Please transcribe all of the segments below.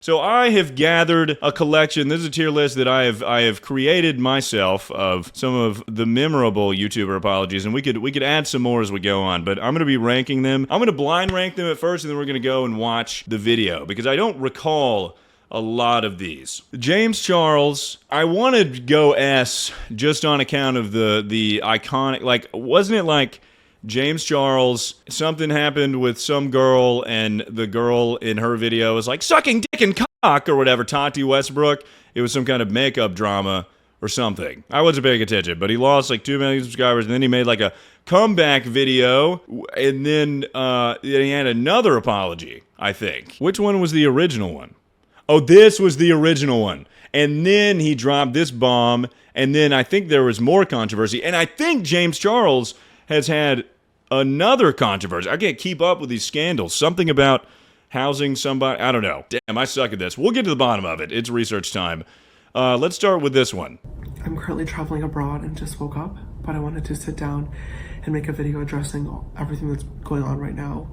So I have gathered a collection. This is a tier list that I have created myself of some of the memorable YouTuber apologies, and we could add some more as we go on. But I'm going to be ranking them. I'm going to blind rank them at first, and then we're going to go and watch the video because I don't recall a lot of these. James Charles, I want to go S just on account of the iconic. Like, wasn't it like James Charles, something happened with some girl, and the girl in her video was like, sucking dick and cock, or whatever, Tati Westbrook. It was some kind of makeup drama or something. I wasn't paying attention, but he lost like 2 million subscribers, and then he made like a comeback video, and then he had another apology, I think. Which one was the original one? Oh, this was the original one. And then he dropped this bomb, and then I think there was more controversy, and I think James Charles has had another controversy. I can't keep up with these scandals. Something about housing somebody. I don't know. Damn, I suck at this. We'll get to the bottom of it. It's research time. Let's start with this one. I'm currently traveling abroad and just woke up, but I wanted to sit down and make a video addressing everything that's going on right now,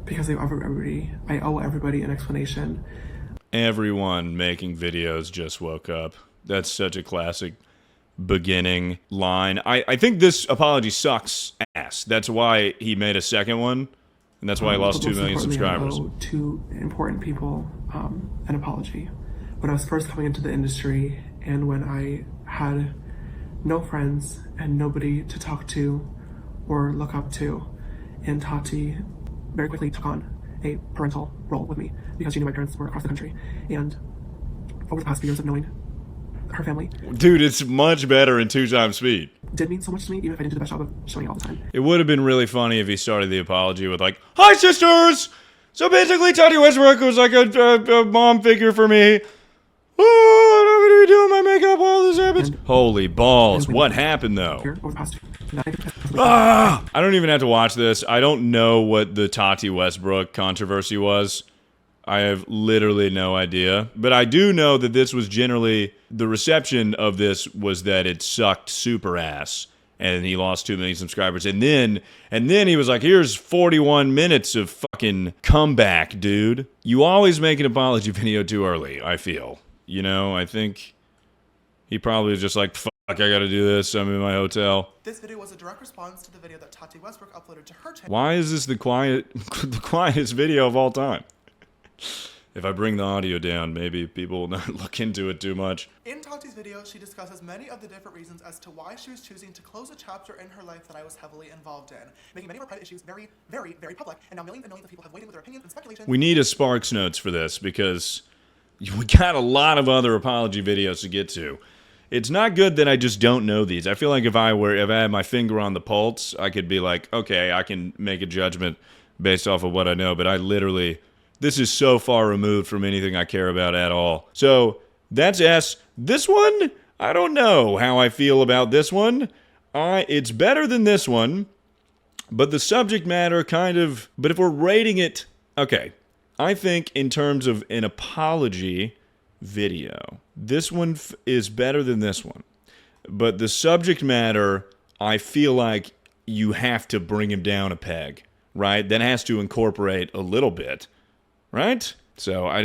because I owe everybody an explanation. Everyone making videos just woke up. That's such a classic beginning line. I think this apology sucks ass. That's why he made a second one, and that's why he lost 2 million subscribers. I owe two important people an apology. When I was first coming into the industry, and when I had no friends and nobody to talk to or look up to, and Tati very quickly took on a parental role with me because she knew my parents were across the country, and over the past few years of knowing her family. Dude, it's much better in 2 times speed. Did mean so much to me, even if I didn't do the best job of showing it all the time. It would have been really funny if he started the apology with like, "Hi, sisters! So basically, Tati Westbrook was like a mom figure for me. Oh, I'm gonna be doing my makeup while this happens." Holy balls. What happened, though? Over the past I don't even have to watch this. I don't know what the Tati Westbrook controversy was. I have literally no idea. But I do know that this was generally, the reception of this was that it sucked super ass. And he lost 2 million subscribers. And then he was like, here's 41 minutes of fucking comeback, dude. You always make an apology video too early, I feel. You know, I think he probably was just like, fuck, I gotta do this. I'm in my hotel. This video was a direct response to the video that Tati Westbrook uploaded to her channel. Why is this the quietest video of all time? If I bring the audio down, maybe people will not look into it too much. In Tati's video, she discusses many of the different reasons as to why she was choosing to close a chapter in her life that I was heavily involved in, making many of her private issues very, very, very public, and now millions and millions of people have weighed in with their opinions and speculation. We need a Sparks Notes for this because we got a lot of other apology videos to get to. It's not good that I just don't know these. I feel like if I had my finger on the pulse, I could be like, okay, I can make a judgment based off of what I know, but I literally... This is so far removed from anything I care about at all. So, that's S. This one, I don't know how I feel about this one. It's better than this one, but the subject matter kind of... But if we're rating it... Okay, I think in terms of an apology video, this one is better than this one. But the subject matter, I feel like you have to bring him down a peg, right? That has to incorporate a little bit. Right? So I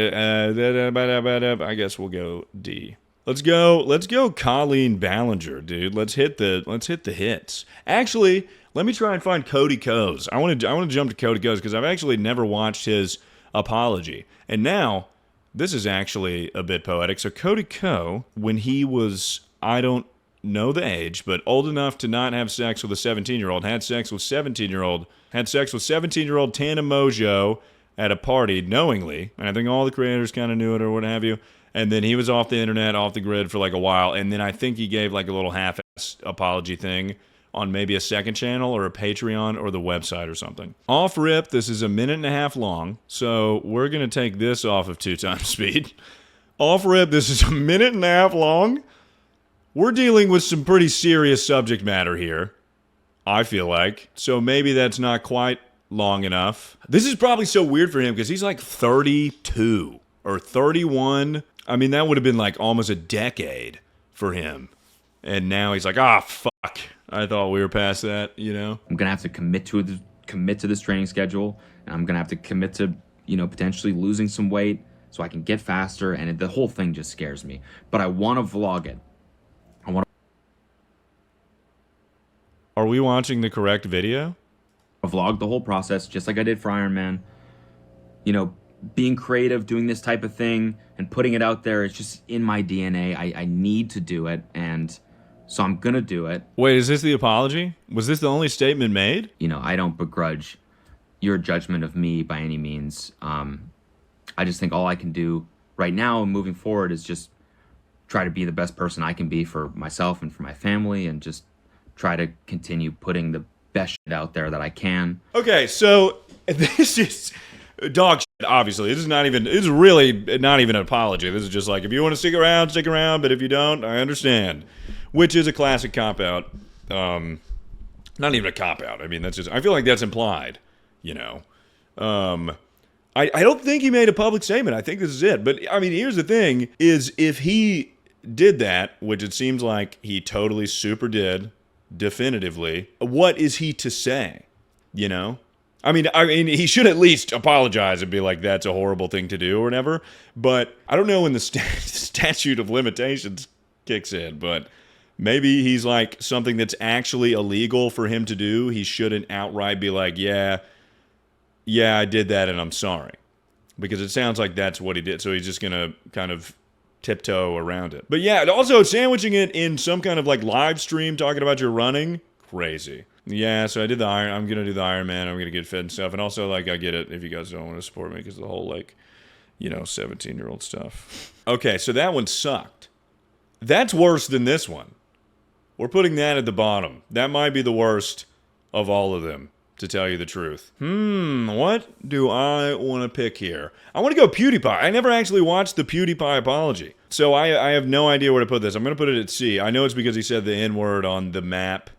guess we'll go D. Let's go Colleen Ballinger, dude. Let's hit the hits. Actually, let me try and find Cody Ko's. I want to jump to Cody Ko's because I've actually never watched his apology. And now this is actually a bit poetic. So Cody Ko, when he was, I don't know the age, but old enough to not have sex with a 17-year-old, had sex with 17-year-old Tana Mongeau at a party knowingly, and I think all the creators kind of knew it or what have you, and then he was off the internet, off the grid for like a while, and then I think he gave like a little half-ass apology thing on maybe a second channel or a Patreon or the website or something. Off rip, this is 1.5 minutes long, so we're going to take this off of 2 times speed. Off rip, this is 1.5 minutes long. We're dealing with some pretty serious subject matter here, I feel like, so maybe that's not quite long enough. This is probably so weird for him because he's like 32 or 31. I mean, that would have been like almost a decade for him. And now he's like, fuck. I thought we were past that, you know? I'm going to have to commit to this training schedule, and I'm going to have to commit to you know, potentially losing some weight so I can get faster, and the whole thing just scares me. But I want to vlog it. I want Are we watching the correct video? to vlog the whole process just like I did for Iron Man. You know, being creative, doing this type of thing, and putting it out there, it's just in my DNA. I need to do it, and so I'm gonna do it. Wait, is this the apology? Was this the only statement made? You know, I don't begrudge your judgment of me by any means. I just think all I can do right now and moving forward is just try to be the best person I can be for myself and for my family, and just try to continue putting the best shit out there that I can. Okay, so this is dog shit, obviously. This is really not even an apology. This is just like, if you want to stick around, stick around, but if you don't, I understand. Which is a classic cop-out. Not even a cop-out. I mean, that's just, I feel like that's implied, you know. I don't think he made a public statement. I think this is it. But, I mean, here's the thing, is if he did that, which it seems like he totally super did, definitively, what is he to say, you know? I mean, he should at least apologize and be like, that's a horrible thing to do or whatever. But I don't know when the statute of limitations kicks in, but maybe he's like something that's actually illegal for him to do. He shouldn't outright be like, yeah, I did that and I'm sorry. Because it sounds like that's what he did. So he's just going to kind of tiptoe around it. But yeah, also sandwiching it in some kind of like live stream talking about your running, crazy. Yeah, so I did I'm going to do the Iron Man. I'm going to get fit and stuff. And also, like, I get it if you guys don't want to support me because of the whole, like, you know, 17-year-old stuff. Okay, so that one sucked. That's worse than this one. We're putting that at the bottom. That might be the worst of all of them, to tell you the truth. What do I want to pick here? I want to go PewDiePie. I never actually watched the PewDiePie apology. So I have no idea where to put this. I'm going to put it at C. I know it's because he said the N-word on the map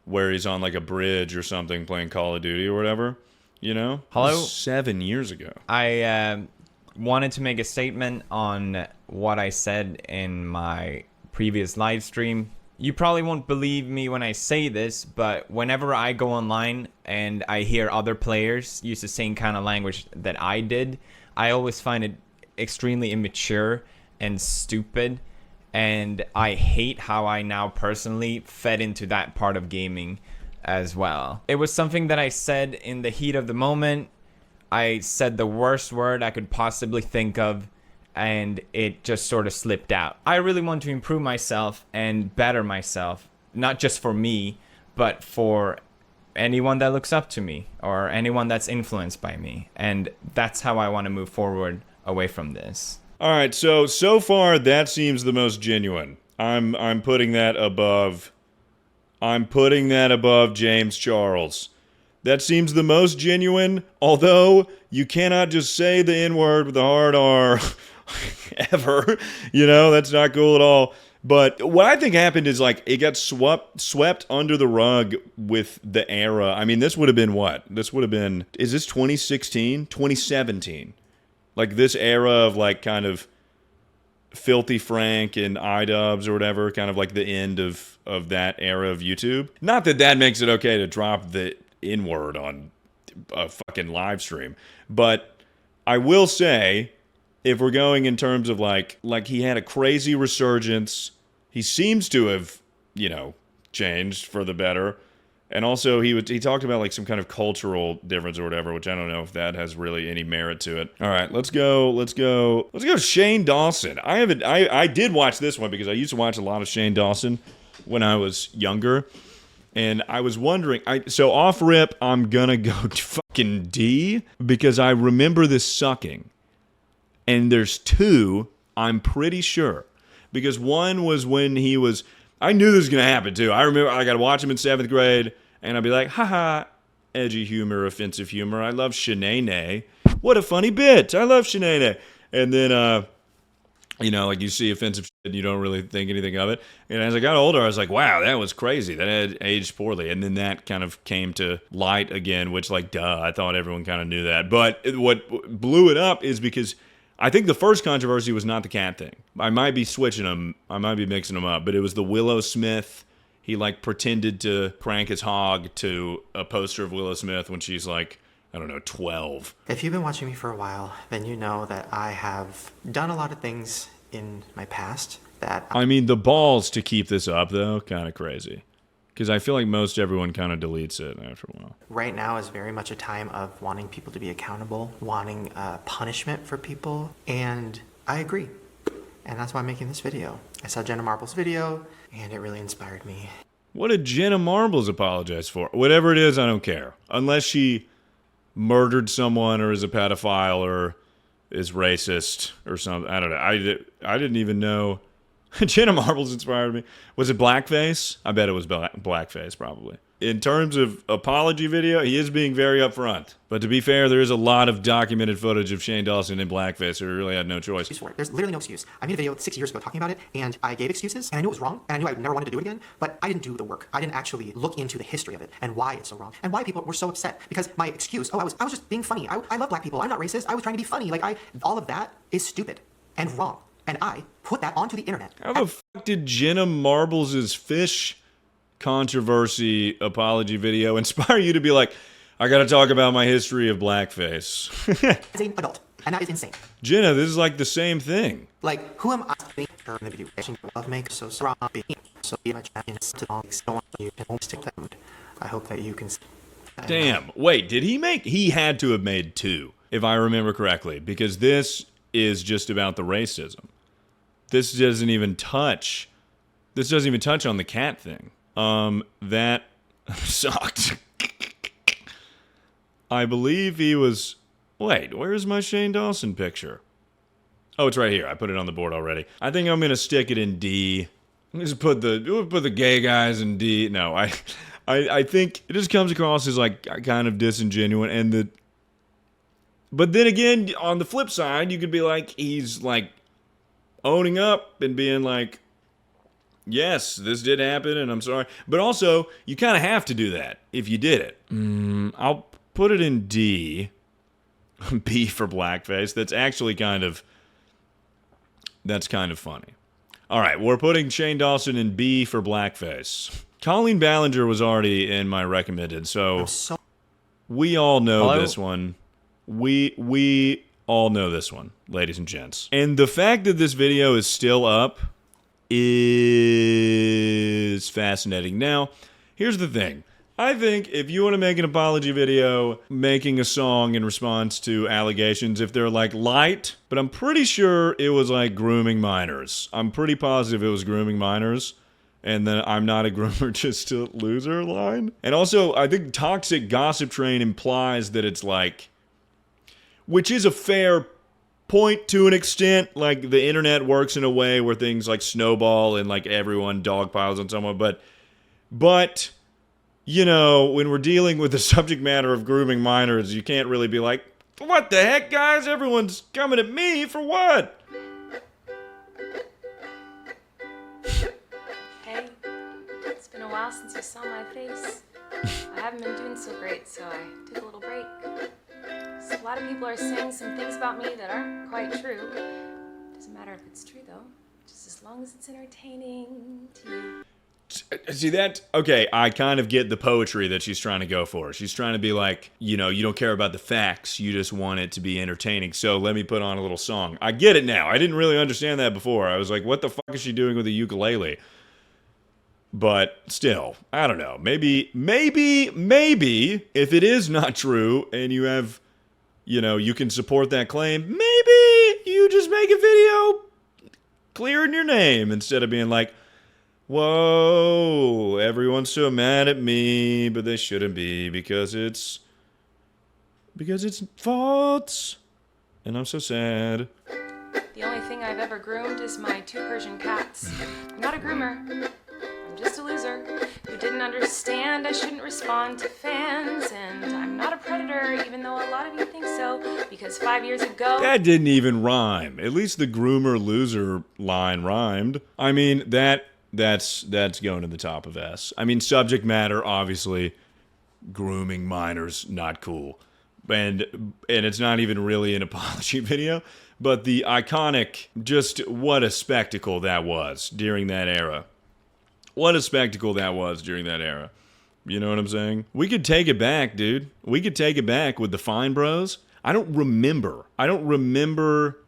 where he's on like a bridge or something playing Call of Duty or whatever, you know? Hello? 7 years ago. I wanted to make a statement on what I said in my previous live stream. You probably won't believe me when I say this, but whenever I go online and I hear other players use the same kind of language that I did, I always find it extremely immature and stupid. And I hate how I now personally fed into that part of gaming as well. It was something that I said in the heat of the moment. I said the worst word I could possibly think of, and it just sort of slipped out. I really want to improve myself and better myself, not just for me, but for anyone that looks up to me or anyone that's influenced by me. And that's how I want to move forward away from this. All right, so far that seems the most genuine. I'm putting that above. I'm putting that above James Charles. That seems the most genuine, although you cannot just say the N-word with the hard R ever. You know, that's not cool at all. But what I think happened is, like, it got swept under the rug with the era. I mean, this would have been what? This would have been, is this 2016? 2017. Like, this era of, like, kind of Filthy Frank and iDubbbz or whatever, kind of like the end of that era of YouTube. Not that that makes it okay to drop the N-word on a fucking live stream. But I will say, if we're going in terms of, like he had a crazy resurgence. He seems to have, you know, changed for the better. And also, he talked about, like, some kind of cultural difference or whatever, which I don't know if that has really any merit to it. All right, let's go Shane Dawson. I did watch this one because I used to watch a lot of Shane Dawson when I was younger. And I was wondering, so off rip, I'm gonna go fucking D because I remember this sucking. And there's two, I'm pretty sure. Because one was when he was, I knew this was going to happen too. I remember I got to watch him in 7th grade, and I'd be like, haha, edgy humor, offensive humor. I love Shanae. What a funny bit. I love Shanae. And then, you know, like you see offensive shit and you don't really think anything of it. And as I got older, I was like, wow, that was crazy. That had aged poorly. And then that kind of came to light again, which, like, duh, I thought everyone kind of knew that. But what blew it up is because I think the first controversy was not the cat thing. I might be switching them. I might be mixing them up. But it was the Willow Smith. He, like, pretended to crank his hog to a poster of Willow Smith when she's, like, I don't know, 12. If you've been watching me for a while, then you know that I have done a lot of things in my past that... I mean, the balls to keep this up, though, kind of crazy. Because I feel like most everyone kind of deletes it after a while. Right now is very much a time of wanting people to be accountable, wanting punishment for people, and I agree. And that's why I'm making this video. I saw Jenna Marbles' video, and it really inspired me. What did Jenna Marbles apologize for? Whatever it is, I don't care. Unless she murdered someone or is a pedophile or is racist or something. I don't know. I didn't even know. Jenna Marbles inspired me. Was it blackface? I bet it was blackface, probably. In terms of apology video, he is being very upfront. But to be fair, there is a lot of documented footage of Shane Dawson in blackface, so he really had no choice. There's literally no excuse. I made a video 6 years ago talking about it, and I gave excuses, and I knew it was wrong, and I knew I never wanted to do it again, but I didn't do the work. I didn't actually look into the history of it and why it's so wrong, and why people were so upset. Because my excuse, I was just being funny. I love black people. I'm not racist. I was trying to be funny. All of that is stupid and wrong. And I put that onto the internet. How the fuck did Jenna Marbles' fish controversy apology video inspire you to be like, I gotta talk about my history of blackface? As an adult, and that is insane. Jenna, this is like the same thing. Like, who am I to be in the video? Love make so strong, so be my champion. To all you can stick that mood. I hope that you can. Damn. Wait, did he make? He had to have made 2, if I remember correctly, because this is just about the racism. This doesn't even touch. This doesn't even touch on the cat thing. That sucked. I believe he was... Wait, where's my Shane Dawson picture? Oh, it's right here. I put it on the board already. I think I'm gonna stick it in D. Just put the gay guys in D. No, I think it just comes across as like kind of disingenuous, and but then again, on the flip side, you could be like, he's like owning up and being like, yes, this did happen, and I'm sorry. But also, you kind of have to do that if you did it. I'll put it in D. B for blackface. That's actually kind of funny. All right, we're putting Shane Dawson in B for blackface. Colleen Ballinger was already in my recommended, so we all know this one. We all know this one, ladies and gents. And the fact that this video is still up is fascinating. Now, here's the thing. I think if you want to make an apology video, making a song in response to allegations, if they're like light, but I'm pretty sure it was like grooming minors. I'm pretty positive it was grooming minors. And then I'm not a groomer, just a loser line. And also, I think toxic gossip train implies that it's like, which is a fair point to an extent. Like the internet works in a way where things like snowball and like everyone dogpiles on someone. But you know, when we're dealing with the subject matter of grooming minors, you can't really be like, what the heck, guys? Everyone's coming at me for what? Hey, it's been a while since you saw my face. I haven't been doing so great, so I took a little break. So a lot of people are saying some things about me that aren't quite true. Doesn't matter if it's true, though. Just as long as it's entertaining to you. See that? Okay, I kind of get the poetry that she's trying to go for. She's trying to be like, you know, you don't care about the facts, you just want it to be entertaining, so let me put on a little song. I get it now. I didn't really understand that before. I was like, what the fuck is she doing with a ukulele? But still, I don't know. Maybe, if it is not true and you have, you know, you can support that claim, maybe you just make a video clearing your name instead of being like, whoa, everyone's so mad at me, but they shouldn't be because it's false, and I'm so sad. The only thing I've ever groomed is my 2 Persian cats. I'm not a groomer. I'm just a loser who didn't understand I shouldn't respond to fans, and I'm not a predator, even though a lot of you think so, because 5 years ago... That didn't even rhyme. At least the groomer loser line rhymed. I mean, That's going to the top of S. I mean, subject matter, obviously, grooming minors, not cool. And it's not even really an apology video, but the iconic, just what a spectacle that was during that era. What a spectacle that was during that era. You know what I'm saying? We could take it back, dude. We could take it back with the Fine Bros. I don't remember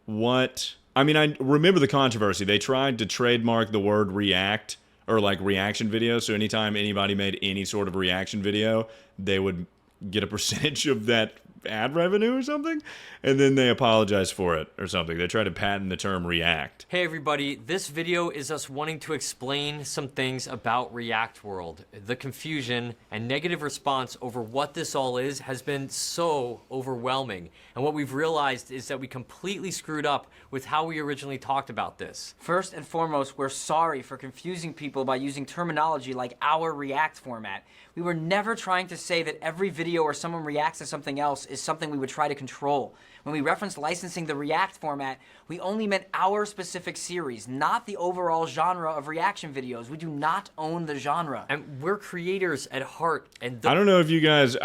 what... I mean, I remember the controversy. They tried to trademark the word react, or like reaction video, so anytime anybody made any sort of reaction video, they would get a percentage of that ad revenue or something, and then they apologize for it or something. They try to patent the term react. Hey everybody, this video is us wanting to explain some things about React World. The confusion and negative response over what this all is has been so overwhelming. And what we've realized is that we completely screwed up with how we originally talked about this. First and foremost, we're sorry for confusing people by using terminology like our React format. We were never trying to say that every video where someone reacts to something else is something we would try to control. When we referenced licensing the React format, we only meant our specific series, not the overall genre of reaction videos. We do not own the genre. And we're creators at heart. And I don't know if you guys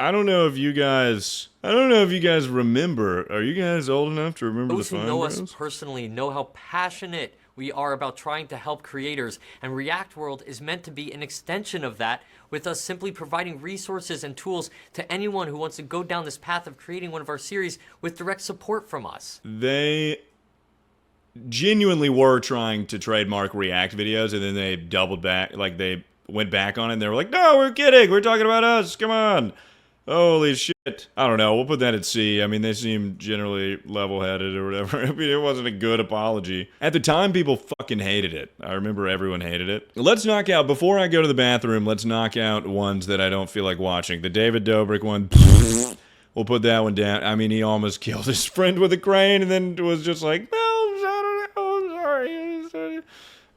remember. Are you guys old enough to remember those the who Fine know Bros? us personally know how passionate we are about trying to help creators, and React World is meant to be an extension of that, with us simply providing resources and tools to anyone who wants to go down this path of creating one of our series with direct support from us. They genuinely were trying to trademark React videos, and then they doubled back, like they went back on it, and they were like, no, we're kidding, we're talking about us, come on. Holy shit. I don't know, we'll put that at C. I mean, they seem generally level-headed or whatever. I mean, it wasn't a good apology. At the time, people fucking hated it. I remember everyone hated it. Let's knock out, before I go to the bathroom, let's knock out ones that I don't feel like watching. The David Dobrik one, we'll put that one down. I mean, he almost killed his friend with a crane and then was just like, no, I don't know,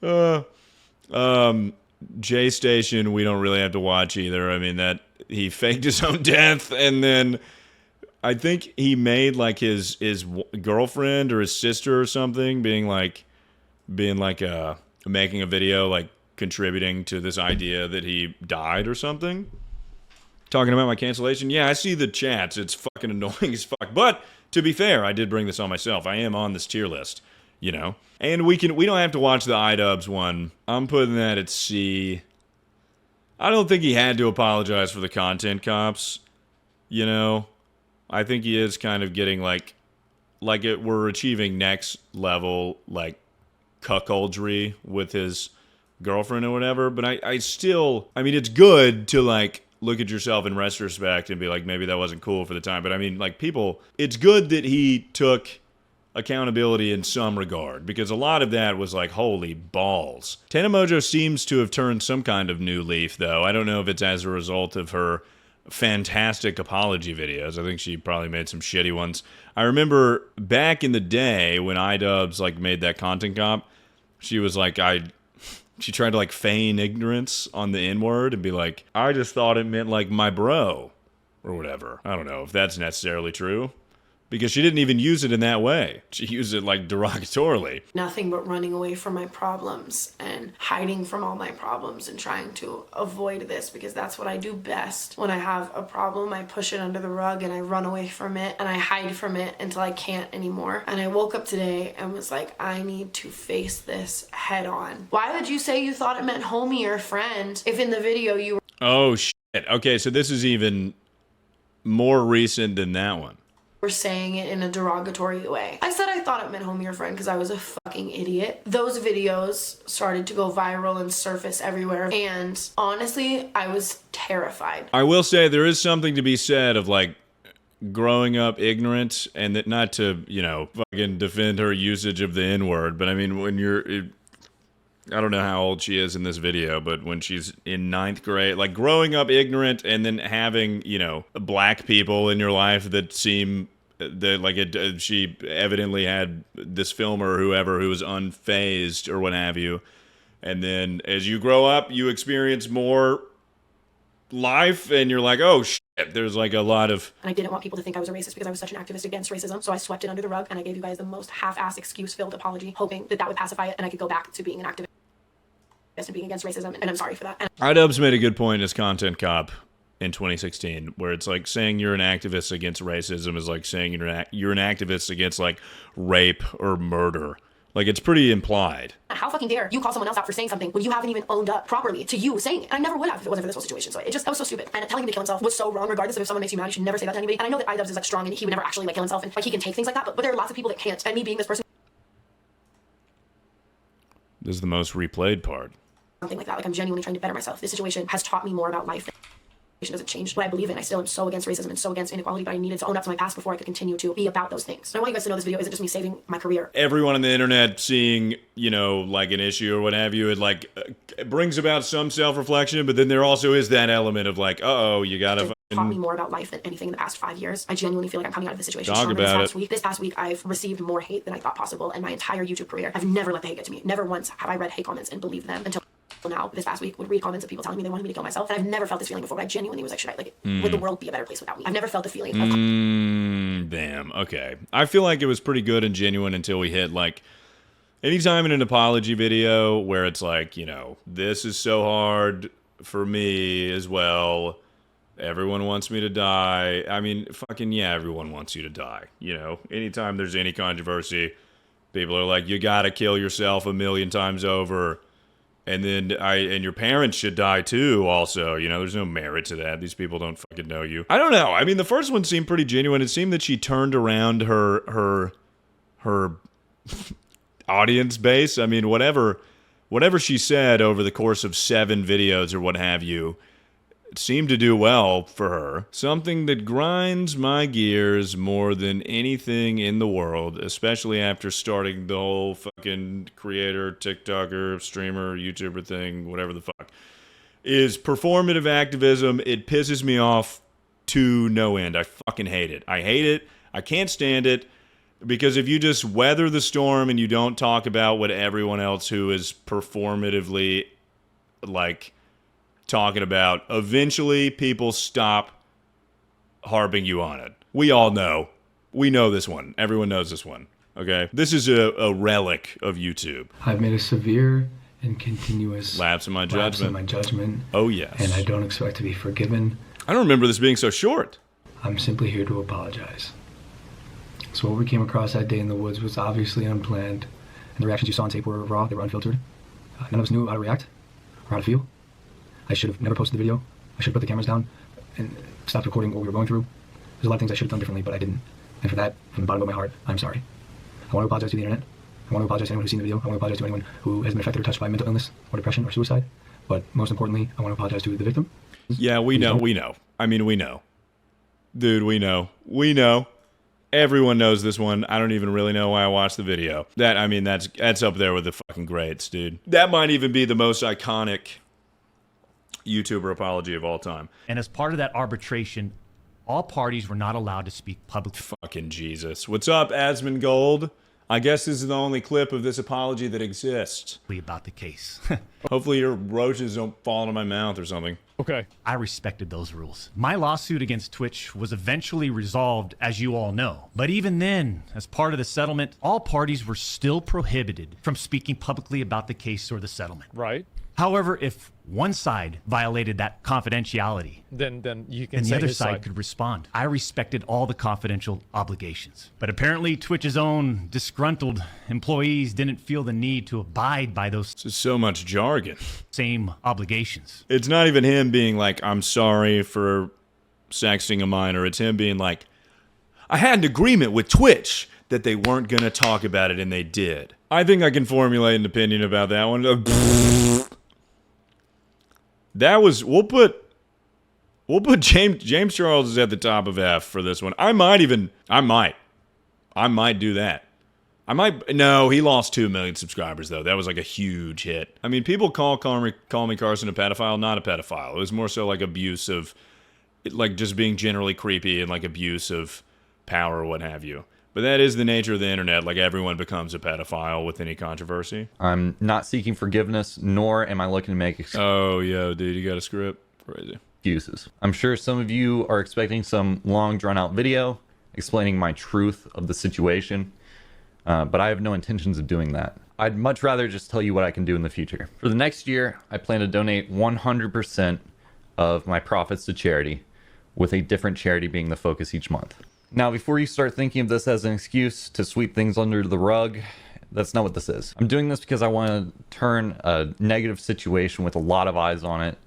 I'm sorry. J Station, we don't really have to watch either. I mean, that he faked his own death, and then I think he made like his girlfriend or his sister or something being like making a video like contributing to this idea that he died or something. Talking about my cancellation. Yeah, I see the chats. It's fucking annoying as fuck. But to be fair, I did bring this on myself. I am on this tier list, you know. And we don't have to watch the iDubbbz one. I'm putting that at C. I don't think he had to apologize for the content cops, you know. I think he is kind of getting we're achieving next level like cuckoldry with his girlfriend or whatever. But I mean, it's good to like look at yourself in retrospect and be like, maybe that wasn't cool for the time. But I mean, like it's good that he took accountability in some regard, because a lot of that was like, holy balls. Tana Mongeau seems to have turned some kind of new leaf, though. I don't know if it's as a result of her fantastic apology videos. I think she probably made some shitty ones. I remember back in the day when iDubbbz like made that content comp, she was like, she tried to like feign ignorance on the N-word and be like, I just thought it meant like my bro or whatever. I don't know if that's necessarily true, because she didn't even use it in that way. She used it like derogatorily. Nothing but running away from my problems and hiding from all my problems and trying to avoid this, because that's what I do best. When I have a problem, I push it under the rug and I run away from it and I hide from it until I can't anymore. And I woke up today and was like, I need to face this head on. Why would you say you thought it meant homie or friend if in the video you were— Oh shit. Okay, so this is even more recent than that one. We're saying it in a derogatory way. I said I thought it meant homie or friend because I was a fucking idiot. Those videos started to go viral and surface everywhere, and honestly, I was terrified. I will say there is something to be said of like growing up ignorant, and that, not to, you know, fucking defend her usage of the N-word, but I mean, when I don't know how old she is in this video, but when she's in 9th grade, like growing up ignorant and then having, you know, black people in your life that seem that like she evidently had this filmer or whoever who was unfazed or what have you. And then as you grow up, you experience more life and you're like, oh shit, there's like a lot of... And I didn't want people to think I was a racist because I was such an activist against racism, so I swept it under the rug and I gave you guys the most half-ass excuse-filled apology, hoping that that would pacify it and I could go back to being an activist and being against racism, and I'm sorry for that. iDubbbz made a good point in his content cop in 2016, where it's like saying you're an activist against racism is like saying you're an activist against like rape or murder Like, it's pretty implied. How fucking dare you call someone else out for saying something when you haven't even owned up properly to you saying it? And I never would have if it wasn't for this whole situation. So that was so stupid. And telling him to kill himself was so wrong, regardless of if someone makes you mad, you should never say that to anybody. And I know that iDubbbz is like strong and he would never actually like kill himself and like he can take things like that, but there are lots of people that can't. And me being this person, This is the most replayed part. something like that, like I'm genuinely trying to better myself. This situation has taught me more about life. Doesn't change what I believe in. I still am so against racism and so against inequality, but I needed to own up to my past before I could continue to be about those things. And I want you guys to know this video isn't just me saving my career. Everyone on the internet seeing, you know, like an issue or what have you, it brings about some self-reflection, but then there also is that element of like, uh-oh, you gotta Taught me more about life than anything in the past 5 years. I genuinely feel like I'm coming out of this situation Talk stronger about this past week, I've received more hate than I thought possible, and my entire YouTube career, I've never let the hate get to me. Never once have I read hate comments and believed them until now. This past week, would read comments of people telling me they wanted me to kill myself, and I've never felt this feeling before. But I genuinely was like, would the world be a better place without me? I've never felt the feeling of damn, okay. I feel like it was pretty good and genuine until we hit, like, anytime in an apology video where it's like, you know, this is so hard for me as well. Everyone wants me to die. I mean, fucking yeah, everyone wants you to die. You know, anytime there's any controversy, people are like, you gotta kill yourself 1,000,000 times over. And then and your parents should die too, also. You know, there's no merit to that. These people don't fucking know you. I don't know. I mean, the first one seemed pretty genuine. It seemed that she turned around her audience base. I mean, whatever she said over the course of 7 videos or what have you, it seemed to do well for her. Something that grinds my gears more than anything in the world, especially after starting the whole fucking creator, TikToker, streamer, YouTuber thing, whatever the fuck, is performative activism. It pisses me off to no end. I fucking hate it. I hate it. I can't stand it. Because if you just weather the storm and you don't talk about what everyone else who is performatively, like, talking about, eventually people stop harping you on it. We all know. We know this one. Everyone knows this one. Okay? This is a relic of YouTube. I've made a severe and continuous lapse in my judgment. Oh, yes. And I don't expect to be forgiven. I don't remember this being so short. I'm simply here to apologize. So what we came across that day in the woods was obviously unplanned, and the reactions you saw on tape were raw, they were unfiltered. None of us knew how to react or how to feel. I should have never posted the video. I should have put the cameras down and stopped recording what we were going through. There's a lot of things I should have done differently, but I didn't. And for that, from the bottom of my heart, I'm sorry. I want to apologize to the internet. I want to apologize to anyone who's seen the video. I want to apologize to anyone who has been affected or touched by mental illness or depression or suicide. But most importantly, I want to apologize to the victim. Yeah, we know. I mean, we know. Dude, we know. We know. Everyone knows this one. I don't even really know why I watched the video. That's up there with the fucking greats, dude. That might even be the most iconic YouTuber apology of all time. And as part of that arbitration, all parties were not allowed to speak publicly. Fucking Jesus. What's up, Asmongold? I guess this is the only clip of this apology that exists. About the case. Hopefully your roaches don't fall into my mouth or something. Okay. I respected those rules. My lawsuit against Twitch was eventually resolved, as you all know. But even then, as part of the settlement, all parties were still prohibited from speaking publicly about the case or the settlement. Right. However, if one side violated that confidentiality, then you can and say the other his side could respond. I respected all the confidential obligations. But apparently Twitch's own disgruntled employees didn't feel the need to abide by those so much jargon. Same obligations. It's not even him being like, I'm sorry for sexting a minor. It's him being like, I had an agreement with Twitch that they weren't going to talk about it, and they did. I think I can formulate an opinion about that one. That was, we'll put James Charles is at the top of F for this one. I might do that. No, he lost 2 million subscribers though. That was like a huge hit. I mean, people call CallMeCarson a pedophile, not a pedophile. It was more so like abuse of, like just being generally creepy and like abuse of power or what have you. But that is the nature of the internet. Like, everyone becomes a pedophile with any controversy. I'm not seeking forgiveness, nor am I looking to make excuses. Oh, yo, dude, you got a script? Crazy. Excuses. I'm sure some of you are expecting some long, drawn-out video explaining my truth of the situation, but I have no intentions of doing that. I'd much rather just tell you what I can do in the future. For the next year, I plan to donate 100% of my profits to charity, with a different charity being the focus each month. Now, before you start thinking of this as an excuse to sweep things under the rug That's not what this is. I'm doing this because I want to turn a negative situation with a lot of eyes on it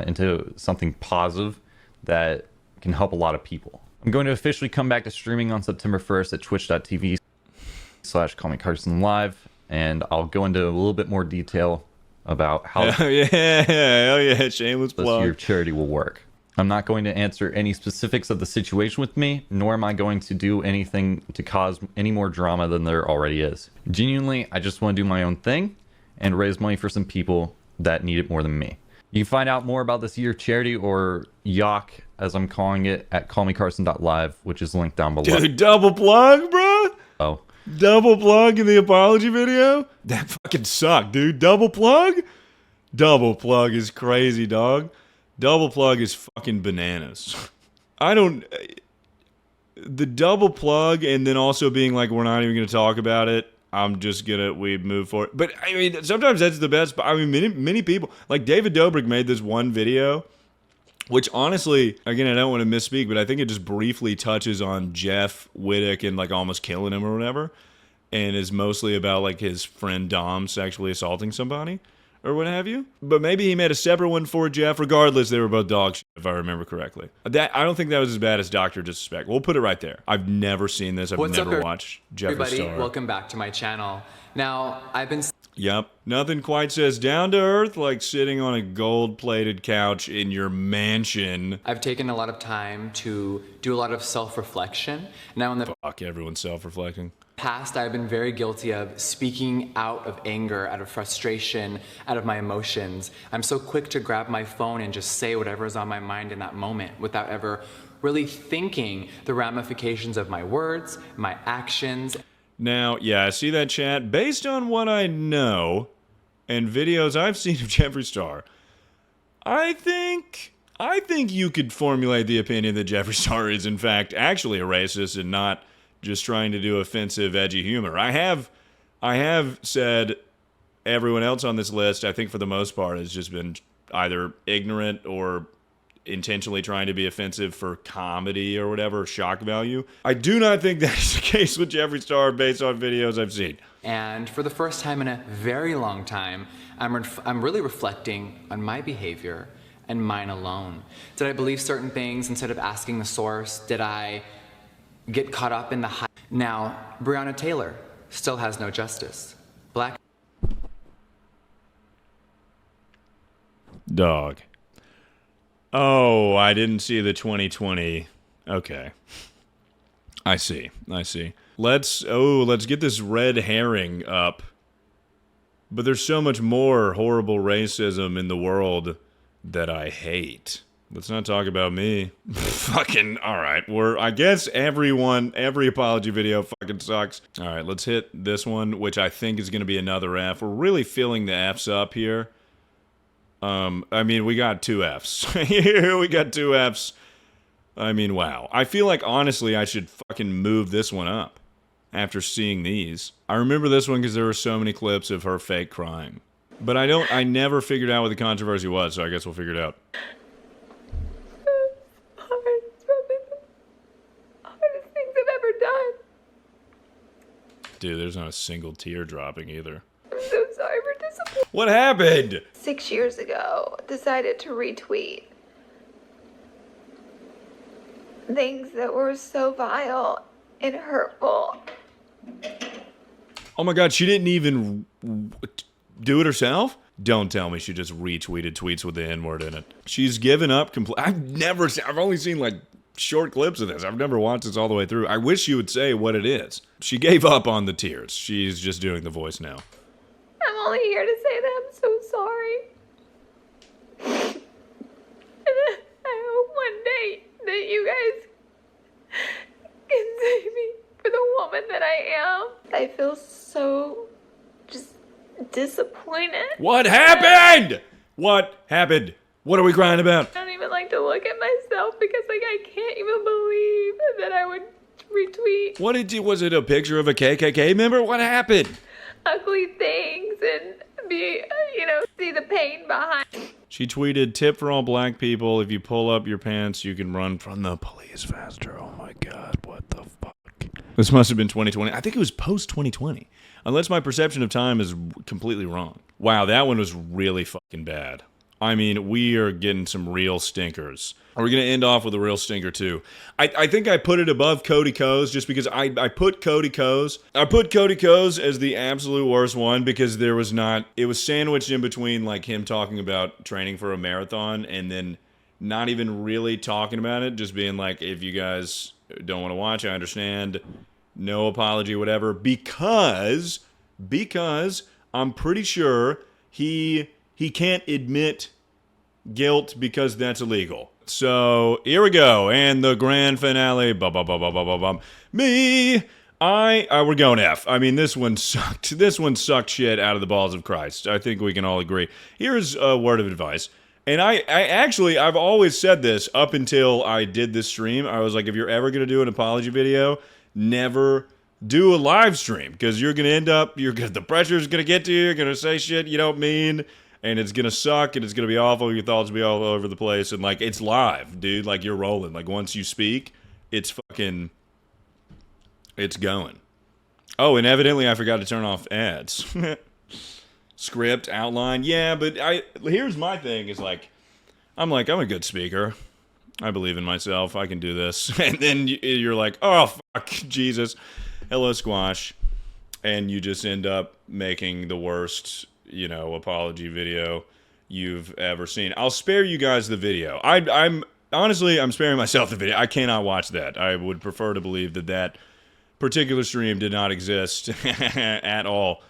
into something positive that can help a lot of people. I'm going to officially come back to streaming on September 1st at twitch.tv/CallMeCarson live, and I'll go into a little bit more detail about how shameless plug. Your charity will work. I'm not going to answer any specifics of the situation with me, nor am I going to do anything to cause any more drama than there already is. Genuinely, I just want to do my own thing and raise money for some people that need it more than me. You can find out more about this year charity, or YOC as I'm calling it, at callmecarson.live, which is linked down below. Dude, double plug, bro. Oh. Double plug in the apology video? That fucking sucked, dude. Double plug? Double plug is crazy, dog. Double plug is fucking bananas. I don't... The double plug and then also being like, we're not even going to talk about it. I'm just gonna, we move forward. But I mean, sometimes that's the best. I mean, many people, like David Dobrik made this one video, which honestly, again, I don't want to misspeak, but I think it just briefly touches on Jeff Wittick and like almost killing him or whatever, and is mostly about like his friend Dom sexually assaulting somebody or what have you. But maybe he made a separate one for Jeff. Regardless, they were both dog shit, if I remember correctly. That, I don't think that was as bad as Dr. Disrespect. We'll put it right there. I've never seen this. I've never watched Jeffree Star. Welcome back to my channel. Now, I've been... Yep. Nothing quite says down to earth like sitting on a gold-plated couch in your mansion. I've taken a lot of time to do a lot of self-reflection. Now in the... Fuck, everyone's self-reflecting. Past, I've been very guilty of speaking out of anger, out of frustration, out of my emotions. I'm so quick to grab my phone and just say whatever is on my mind in that moment without ever really thinking the ramifications of my words, my actions. Now, yeah, I see that, chat. Based on what I know and videos I've seen of Jeffree Star, I think you could formulate the opinion that Jeffree Star is in fact actually a racist and not just trying to do offensive, edgy humor. I have said everyone else on this list, I think for the most part, has just been either ignorant or intentionally trying to be offensive for comedy or whatever, shock value. I do not think that is the case with Jeffree Star based on videos I've seen. And for the first time in a very long time, I'm really reflecting on my behavior and mine alone. Did I believe certain things instead of asking the source? Did I get caught up in the hype? Now, Breonna Taylor still has no justice. Black... Dog. Oh, I didn't see the 2020. Okay. I see. Let's get this red herring up. But there's so much more horrible racism in the world that I hate. Let's not talk about me. Fucking, alright. I guess every apology video fucking sucks. Alright, let's hit this one, which I think is going to be another F. We're really filling the Fs up here. I mean, we got 2 Fs. Here we got 2 Fs. I mean, wow. I feel like, honestly, I should fucking move this one up after seeing these. I remember this one because there were so many clips of her fake crying. But I never figured out what the controversy was, so I guess we'll figure it out. It's probably the hardest things I've ever done. Dude, there's not a single tear dropping either. I'm so sorry for disappointing. What happened? 6 years ago, decided to retweet things that were so vile and hurtful. Oh my god, she didn't even do it herself? Don't tell me she just retweeted tweets with the N-word in it. She's given up I've only seen like short clips of this. I've never watched this all the way through. I wish she would say what it is. She gave up on the tears. She's just doing the voice now. I'm only here to say that I'm so sorry. And I hope one day that you guys can save me for the woman that I am. I feel so just disappointed. What happened? What happened? What are we crying about? I don't even like to look at myself because like I can't even believe that I would retweet What did you, was it a picture of a KKK member? What happened? ugly things and be, see the pain behind. She tweeted, tip for all black people, if you pull up your pants, you can run from the police faster. Oh my god, what the fuck? This must have been 2020. I think it was post-2020. Unless my perception of time is completely wrong. Wow, that one was really fucking bad. I mean, we are getting some real stinkers. We're going to end off with a real stinker, too. I think I put it above Cody Ko's just because I put Cody Ko's. I put Cody Ko's as the absolute worst one because there was not... It was sandwiched in between, like, him talking about training for a marathon and then not even really talking about it. Just being like, if you guys don't want to watch, I understand. No apology, whatever. Because I'm pretty sure he can't admit guilt because that's illegal. So here we go, and the grand finale. Me, we're going F. I mean, this one sucked. This one sucked shit out of the balls of Christ. I think we can all agree. Here's a word of advice. And I've always said this up until I did this stream. I was like, if you're ever going to do an apology video, never do a live stream because you're going to end up, the pressure's going to get to you. You're going to say shit you don't mean. And it's going to suck, and it's going to be awful. Your thoughts will be all over the place. And, like, it's live, dude. Like, you're rolling. Like, once you speak, it's going. Oh, and evidently I forgot to turn off ads. Script, outline. Yeah, but here's my thing is, like, I'm a good speaker. I believe in myself. I can do this. And then you're like, oh, fuck, Jesus. Hello, Squash. And you just end up making the worst... apology video you've ever seen. I'll spare you guys the video. I'm sparing myself the video. I cannot watch that. I would prefer to believe that particular stream did not exist at all.